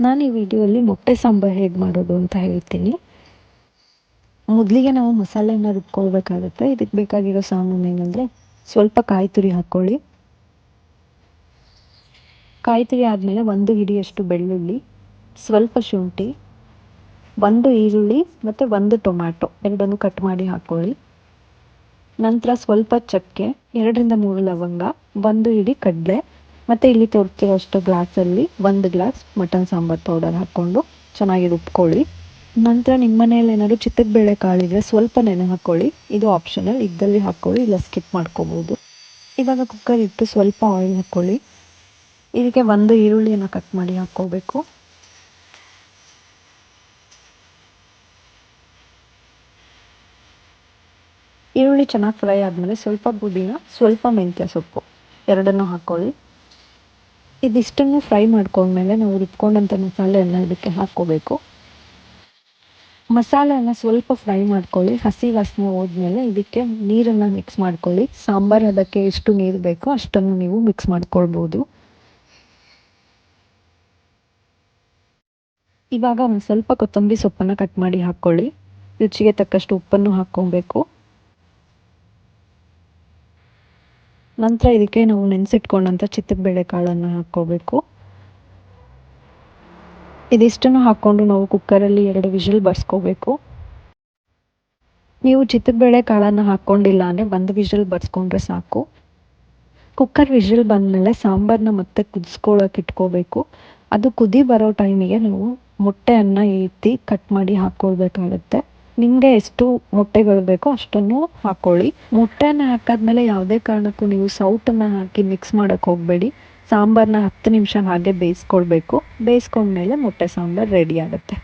ನಾನು ಈ ವಿಡಿಯೋಲಿ ಮೊಟ್ಟೆ ಸಾಂಬಾರು ಹೇಗೆ ಮಾಡೋದು ಅಂತ ಹೇಳ್ತೀನಿ. ಮೊದಲಿಗೆ ನಾವು ಮಸಾಲೆನ ರುಬ್ಕೊಳ್ಬೇಕಾಗುತ್ತೆ. ಇದಕ್ಕೆ ಬೇಕಾಗಿರೋ ಸಾಮಾನು ಏನಂದರೆ, ಸ್ವಲ್ಪ ಕಾಯಿ ತುರಿ ಹಾಕ್ಕೊಳ್ಳಿ. ಕಾಯಿ ತುರಿ ಆದಮೇಲೆ 1 ಹಿಡಿಯಷ್ಟು ಬೆಳ್ಳುಳ್ಳಿ, ಸ್ವಲ್ಪ ಶುಂಠಿ, 1 ಈರುಳ್ಳಿ ಮತ್ತು 1 ಟೊಮ್ಯಾಟೊ ಎರಡನ್ನೂ ಕಟ್ ಮಾಡಿ ಹಾಕ್ಕೊಳ್ಳಿ. ನಂತರ ಸ್ವಲ್ಪ ಚಕ್ಕೆ, 2ರಿಂದ 3 ಲವಂಗ, 1 ಹಿಡಿ ಕಡಲೆ, ಮತ್ತು ಇಲ್ಲಿ ತೋರಿಸ್ತಿರೋಷ್ಟು ಗ್ಲಾಸಲ್ಲಿ 1 ಗ್ಲಾಸ್ ಮಟನ್ ಸಾಂಬಾರು ಪೌಡರ್ ಹಾಕ್ಕೊಂಡು ಚೆನ್ನಾಗಿ ರುಬ್ಕೊಳ್ಳಿ. ನಂತರ ನಿಮ್ಮ ಮನೇಲಿ ಏನಾದರೂ ಚಿತ್ತದ ಬೇಳೆ ಕಾಳಿದ್ರೆ ಸ್ವಲ್ಪ ನೆನೆ ಹಾಕ್ಕೊಳ್ಳಿ. ಇದು ಆಪ್ಷನಲ್, ಇದ್ದಲ್ಲಿ ಹಾಕ್ಕೊಳ್ಳಿ, ಇಲ್ಲ ಸ್ಕಿಪ್ ಮಾಡ್ಕೋಬೋದು. ಇವಾಗ ಕುಕ್ಕರ್ ಇಟ್ಟು ಸ್ವಲ್ಪ ಆಯಿಲ್ ಹಾಕ್ಕೊಳ್ಳಿ. ಇದಕ್ಕೆ 1 ಈರುಳ್ಳಿಯನ್ನು ಕಟ್ ಮಾಡಿ ಹಾಕ್ಕೋಬೇಕು. ಈರುಳ್ಳಿ ಚೆನ್ನಾಗಿ ಫ್ರೈ ಆದಮೇಲೆ ಸ್ವಲ್ಪ ಪುದೀನ, ಸ್ವಲ್ಪ ಮೆಂತ್ಯ ಸೊಪ್ಪು ಎರಡನ್ನೂ ಹಾಕ್ಕೊಳ್ಳಿ. ಇದಿಷ್ಟನ್ನು ಫ್ರೈ ಮಾಡ್ಕೊಂಡ್ಮೇಲೆ ನಾವು ರುಬ್ಕೊಂಡಂಥ ಮಸಾಲೆಯನ್ನು ಇದಕ್ಕೆ ಹಾಕ್ಕೋಬೇಕು. ಮಸಾಲೆಯನ್ನು ಸ್ವಲ್ಪ ಫ್ರೈ ಮಾಡ್ಕೊಳ್ಳಿ. ಹಸಿ ವಾಸನೆ ಹೋದ್ಮೇಲೆ ಇದಕ್ಕೆ ನೀರನ್ನು ಮಿಕ್ಸ್ ಮಾಡ್ಕೊಳ್ಳಿ. ಸಾಂಬಾರು ಅದಕ್ಕೆ ಎಷ್ಟು ನೀರು ಬೇಕೋ ಅಷ್ಟನ್ನು ನೀವು ಮಿಕ್ಸ್ ಮಾಡ್ಕೊಳ್ಬೋದು. ಇವಾಗ ಒಂದು ಸ್ವಲ್ಪ ಕೊತ್ತಂಬರಿ ಸೊಪ್ಪನ್ನು ಕಟ್ ಮಾಡಿ ಹಾಕ್ಕೊಳ್ಳಿ. ರುಚಿಗೆ ತಕ್ಕಷ್ಟು ಉಪ್ಪನ್ನು ಹಾಕ್ಕೊಬೇಕು. ನಂತರ ಇದಕ್ಕೆ ನಾವು ನೆನೆಸಿಟ್ಕೊಂಡಂಥ ಚಿತ್ತದ ಬೇಳೆ ಕಾಳನ್ನು ಹಾಕ್ಕೋಬೇಕು. ಇದಿಷ್ಟನ್ನು ಹಾಕ್ಕೊಂಡು ನಾವು ಕುಕ್ಕರಲ್ಲಿ 2 ವಿಷಲ್ ಬರ್ಸ್ಕೋಬೇಕು. ನೀವು ಚಿತ್ತದ ಬೇಳೆ ಕಾಳನ್ನು ಹಾಕ್ಕೊಂಡಿಲ್ಲ ಅಂದರೆ 1 ವಿಷಲ್ ಬರ್ಸ್ಕೊಂಡ್ರೆ ಸಾಕು. ಕುಕ್ಕರ್ ವಿಷಲ್ ಬಂದಮೇಲೆ ಸಾಂಬಾರನ್ನ ಮತ್ತೆ ಕುದಿಸ್ಕೊಳ್ಳೋಕೆ ಇಟ್ಕೋಬೇಕು. ಅದು ಕುದಿ ಬರೋ ಟೈಮಿಗೆ ನಾವು ಮೊಟ್ಟೆಯನ್ನು ಎತ್ತಿ ಕಟ್ ಮಾಡಿ ಹಾಕ್ಕೊಳ್ಬೇಕಾಗತ್ತೆ. ನಿಮಗೆ ಎಷ್ಟು ಮೊಟ್ಟೆಗಳು ಬೇಕೋ ಅಷ್ಟನ್ನು ಹಾಕ್ಕೊಳ್ಳಿ. ಮೊಟ್ಟೆನ ಹಾಕಾದ್ಮೇಲೆ ಯಾವುದೇ ಕಾರಣಕ್ಕೂ ನೀವು ಸೌಟನ್ನು ಹಾಕಿ ಮಿಕ್ಸ್ ಮಾಡೋಕ್ಕೆ ಹೋಗಬೇಡಿ. ಸಾಂಬಾರನ್ನ 10 ನಿಮಿಷ ಹಾಗೆ ಬೇಯಿಸ್ಕೊಳ್ಬೇಕು. ಬೇಯಿಸ್ಕೊಂಡ್ಮೇಲೆ ಮೊಟ್ಟೆ ಸಾಂಬಾರು ರೆಡಿ ಆಗುತ್ತೆ.